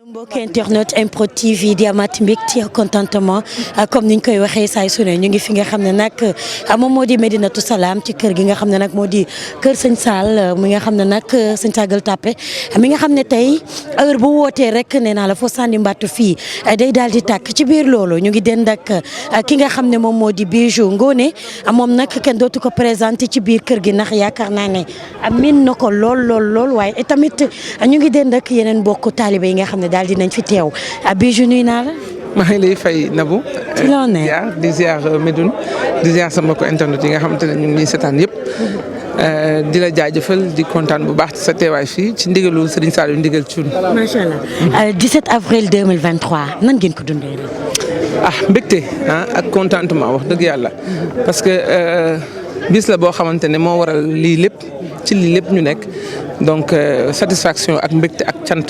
mbokki internet MPROD TV di amaat mbégte contentement comme niñ koy waxee saay su ne ñu ngi fi nga xam ne nag moom moo di Médinatoul Salam ci kër gi nga xam ne nag moo di kër sëñ Sall mi nga xam ne nag sëñ Sagal Tappé mi nga xam ne tey heure bu wootee rek nee naa la foo sànni mbattu fii day daal di tàkk ci biir loolu ñu ngi dend ak ki nga xam ne moom moo di Bijou Ngoné moom nag kenn dootu ko présenté ci biir kër gi ndax yaakaar naa ne min na ko lool waaye tamit ñu ngi dend ak yeneen mbokku taalibe yi nga xam ne daal dinañ fi teew Bijou nuyu naa la. maa ngi lay fay Nabou. ci loo ne di ziar Médoune di ziar sama mbokku internet yi nga xamante ne ñu ngi seetaan yëpp. di la jaajëfal di kontaan bu baax ci sa teewaay fii ci ndigalu Serigne Saliou ndigal Thioune. macha allah 17 avril 2023 nan ngeen ko dundee rek. mbégte ak contentement wax dëgg yàlla. parce que bis la boo xamante ne moo waral lii lépp ci lii lépp ñu nekk donc satisfaction ak mbégte ak cant.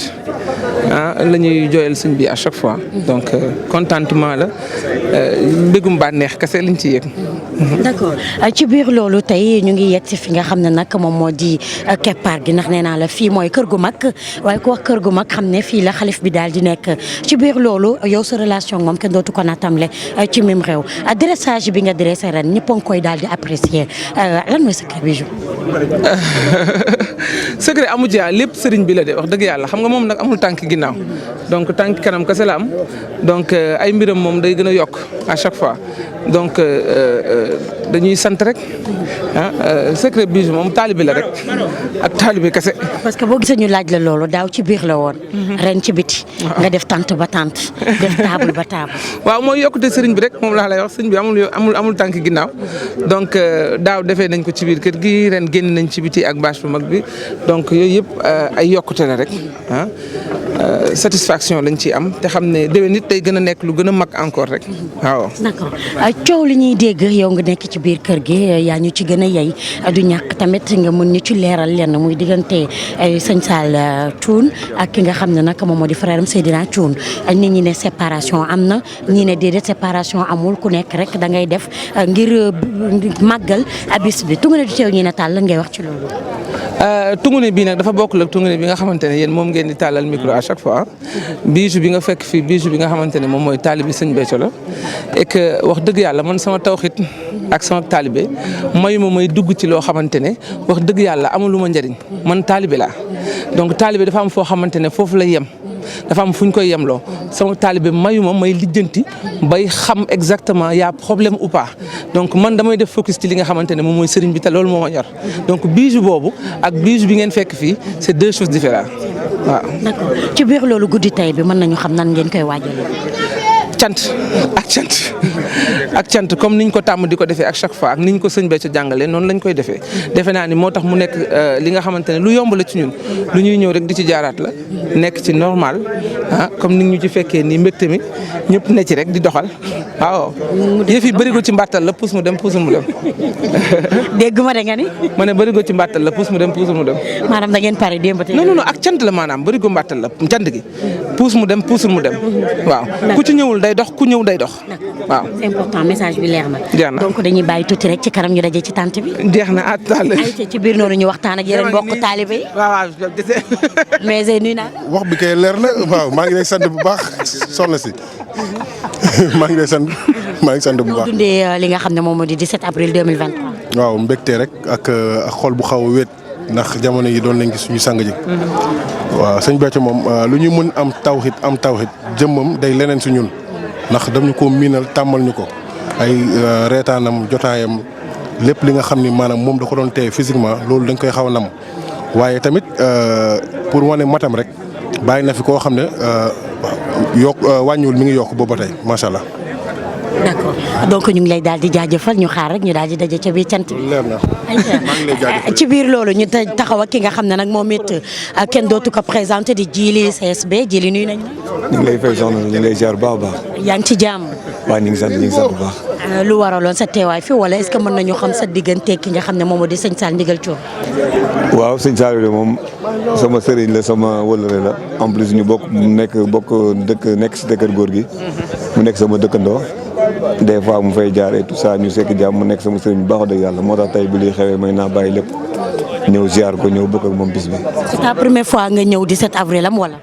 la ñuy jooyal sëñ bi à chaque fois donc contentement la mbégum bànneex kese liñ ci yëg. d'accord ci biir loolu tey ñu ngi yegg ci fi nga xam ne nag moom moo di keppaar gi ndax nee naa la fii mooy kër gu mag waaye ku wax kër gu mag xam ne fii la xalif bi daal di nekk ci biir loolu yow sa relation moom kenn dootu ko natamle ci même réew dressage bi nga dressé ren ñëpp a ngi koy daal di apprécier lan mooy secret Bijou. secret amu ci lépp sëriñ bi la de wax dëgg yàlla xam nga moom nag amul tànk ginnaaw donc tànk kanam kese la am donc ay mbiram moom day gën a yokk à chaque fois donc dañuy sant rek secret Bijou moom taalibi la rek ak taalibi kese. parce que boo gisee ñu laaj la loolu daaw ci biir la woon. ren ci biti. nga def tante ba tante def table ba table. waaw mooy yokkute sëriñ bi rek moom laa lay wax sëriñ bi amul tànk ginnaaw donc daaw defee nañ ko ci biir kër gi ren génn nañ ci biti ak bâche bu mag bi donc yooyu yëpp ay yokkute la rek satisfaction lañ ciy am te xam ne déwén nit day gën a nekk lu gën a mag encore rek waaw. d'accord coow li ñuy dégg yow nga nekk ci biir kër gi yaa ñu ci gën a yey du ñàkk tamit nga mën ñu ci leeral lenn muy diggante sëñ Sall Thioune ak ki nga xam ne nag moom moo di frère am Seydina Thioune nit ñi ne séparation am na ñi ne déedéet séparation amul ku nekk rek da ngay def ngir màggal bis bi tungu ne du teew ñi ne tàll lan ngay wax ci loolu. tungune bii nag dafa bokkul ak tungune bi nga xamante ne yéen moom ngeen di tàllal micro à chaque fois Bijou bi nga fekk fii Bijou bi nga xamante ne moom mooy taalibi sëñ Béthio la et que wax dëgg yàlla man sama tawxit ak sama taalibe mayuma may dugg ci loo xamante ne wax dëgg yàlla amuluma njëriñ man taalibe laa donc taalibe dafa am foo xamante ne foofu lay yem dafa am fu ñu koy yemloo sama taalibe mayuma may lijjanti bay xam exactement y a problème ou pas donc man damay def focus ci li nga xamante ne moom mooy sëriñ bi te loolu moo ma ñor donc Bijou boobu ak Bijou bi ngeen fekk fii c'est deux choses différentes waaw. d'accord ci biir loolu guddi tey bi mën nañu xam nan ngeen koy waajalee. cant comme niñ ko tàmm di ko defee ak chaque fois ak niñ ko sëñ Béthio jàngalee noonu lañ koy defee defe naa ni moo tax mu nekk li nga xamante ne lu yomb la ci ñun lu ñuy ñëw rek di ci jaaraat la nekk ci normal comme ni ñu ci fekkee nii mbégte mi ñëpp ne ci rek di doxal waaw. yëf yi bëri ko ci mbàttal la puus mu dem puusul mu dem. dégg ma de nga ni. ma ne bëri ko ci mbàttal la puus mu dem puusul mu dem. maanaam da ngeen pare démb tey. non ak cant la maanaam bëri ko mbàttal la cant gi puus mu dem puusul mu dem waaw ku ci ñëwul day dox ku ñëw day dox waaw. c'est important message bi leer na. jeex na donc dañuy bàyyi tuuti rek ci kanam ñu daje ci tante bi. jeex na ay ci biir noonu ñu waxtaan ak yeneen mbokk taalibe yi. waaw mais nuyu naa. wax bi kay leer na waaw maa ngi lay sant bu baax soxna si maa ngi lay sant bu baax. dundee li nga xam ne moom moo di 17 avril 2023. waaw mbégte rek ak xol bu xaw a wéet ndax jamono yi doon nañ gis suñu sang ji. waaw sëñ Béthio moom lu ñu mën am tawhid jëmmam day leneen si ñun ndax dam ñu ko miinal tàmmal ñu ko ay reetaanam jotaayam lépp li nga xam ni maanaam moom da ko doon téye physiquement loolu dañ koy xaw a nam waaye tamit pour wane matam rek bàyyi na fi koo xam ne wàññiwul mi ngi yokk boobu ba tey macha allah. d'accord donc ñu ngi lay daal di jaajëfal ñu xaar rek ñu daal di daje ca biir cant bi. leer na maa ngi lay jaajëfal ci biir loolu ñu taxaw ak ki nga xam ne nag moom it kenn dootu ko présenté di Djily CSB Djily nuyu nañu la. ñu ngi lay fay soxna ñu ngi lay ziar bu baax a baax. yaa ngi ci jàmm. waaw ñu ngi sant bu baax. lu waraloon sa teewaay fi wala est-ce que mën nañu xam sa diggante ki nga xam ne moom moo di sëñ Sall ndigal Thioune. waaw sëñ Sall de moom sama sëriñ la sama wëllëre la en plus ñu bokk nekk si kër góor gi mu nekk sama dëkkandoo des fois mu fay jaar et tout ça ñu sekk jàmm mu nekk sama sëriñ bu baax dëgg yàlla moo tax tey bi liy xewee may naa bàyyi lépp ñëw ziar ko ñëw bokk ak moom bis bi. c'est ta première fois nga ñëw 17 avril am wala.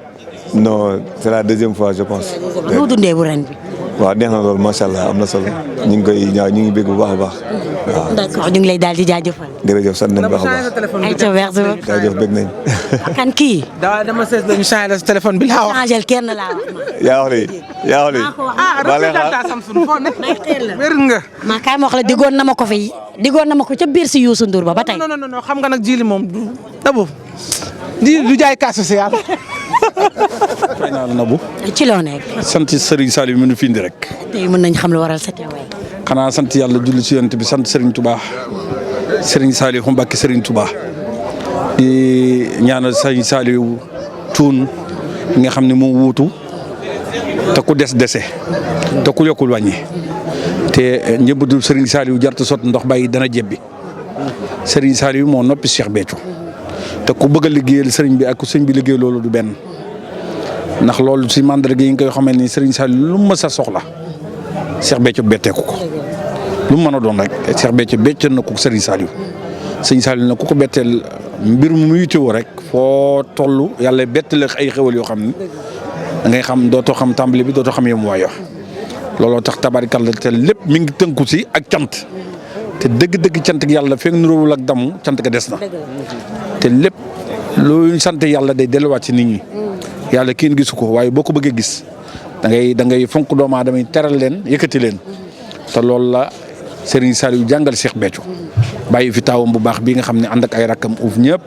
non c'est la deuxième fois je pense. noo dundee bu ren bi. waaw neex na lool macha allah am na solo ñu ngi koy ñaaw ñu ngi bégg bu baax a baax waaw. d'accord ñu ngi lay daal di jaajëfal. jërëjëf sant nañu baax a baax. ayca merci beaucoup. jaajëf bég nañ. kan kii. dama seet la ñu changé sa téléphone bi laa wax. changé kenn laa wax. yaa wax lii yaa wax lii. représentant Samsung foo nekk. wér nga. maa kaay ma wax la diggoon na ma ko fi diggoon na ma ko ca biir si Youssou Ndour ba tey. non xam nga nag jili moom du Nabou jili du jaay cas social. fay naa la Nabou. ci loo nekk. sant Serigne Saliou mi nu fi indi rek. tey mën nañ xam lu waral sa teewaay. xanaa sant yàlla julli ci yonent bi sant Serigne Touba Serigne Saliou Mbacké Serigne Touba di ñaanal Serigne Saliou Thioune nga xam ne moo wuutu te ku dese te ku yokkul wàññi te njëbbatu Serigne Saliou jarta sot ndox bàyyi dana jebbi Serigne Saliou moo noppi Cheikh Béthio te ku bëgg a liggéeyal Serigne bi ak ku sëñ bi liggéey loolu du benn ndax loolu si mandarga yi nga koy xamal ni Serigne Saliou lu mu mës a soxla Cheikh Béthio betteeku ko lu mu mën a doon rek Cheikh Béthio betteel na ko Serigne Saliou Serigne Saliou na ku ko betteel mbir mu muy teewoo rek foo toll yàlla betteel ay xewal yoo xam ni da ngay xam dootoo xam tàmbali bi dootoo xam yem waay looloo tax tabarikàlla te lépp mi ngi tënku si ak cant te dëgg-dëgg cant gi yàlla fekk nuróowul ak damm cant ga des na te lépp lu sant yàlla day delluwaat ci nit ñi yàlla kenn gisu ko waaye boo ko bëggee gis da ngay fonk doomu aadama yi teral leen yëkkati leen te loolu la Serigne Saliou jàngal Cheikh Béthio bàyyi fi taawam bu baax bii nga xam ne ànd ak ay rakkam uuf ñëpp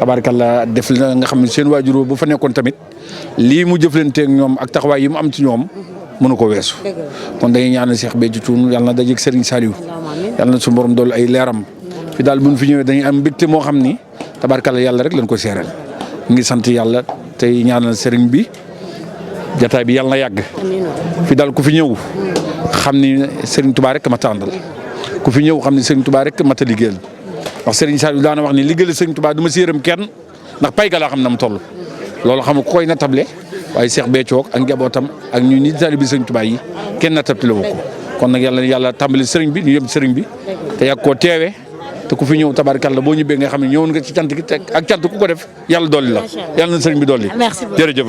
tabarikàlla def la nga xam ne seen waajur bu fa nekkoon tamit lii mu jëflanteeg ñoom ak taxawaay yi mu am ci ñoom mënu ko weesu kon dañuy ñaanal Cheikh Béthio Thioune yàlla na dajeeg Serigne Saliou yàlla na suñu borom dool ay leeram fi daal buñ fi ñëwee dañuy am mbégte moo xam ni tabarkalla yàlla rek lañ ko seereel ñu ngi sant yàlla tey ñaanal Serigne bi jataay bi yàlla na yàgg fi daal ku fi ñëw xam ni Serigne Touba rek ma tàndal ku fi ñëw xam ni Serigne Touba rek ma ta liggéeyal wax Serigne Saliou daana wax ni liggéeyal Serigne Touba du ma si yërëm kenn ndax pay ga laa xam na mu toll loolu xam nga ku koy natable waaye Cheikh Béthio ak njabootam ak ñu nit taalibe Serigne Touba yi kenn natable wu ko kon nag yàlla tàmbali Serigne bi ñu yëm Serigne bi te yàgg koo teewee te ku fi ñëw tabarkalla boo ñibbee nga xam ne ñëwoon nga ci cant gi te ak cant ku ko def yàlla dolli la yàlla na Serigne bi dolli jërëjëf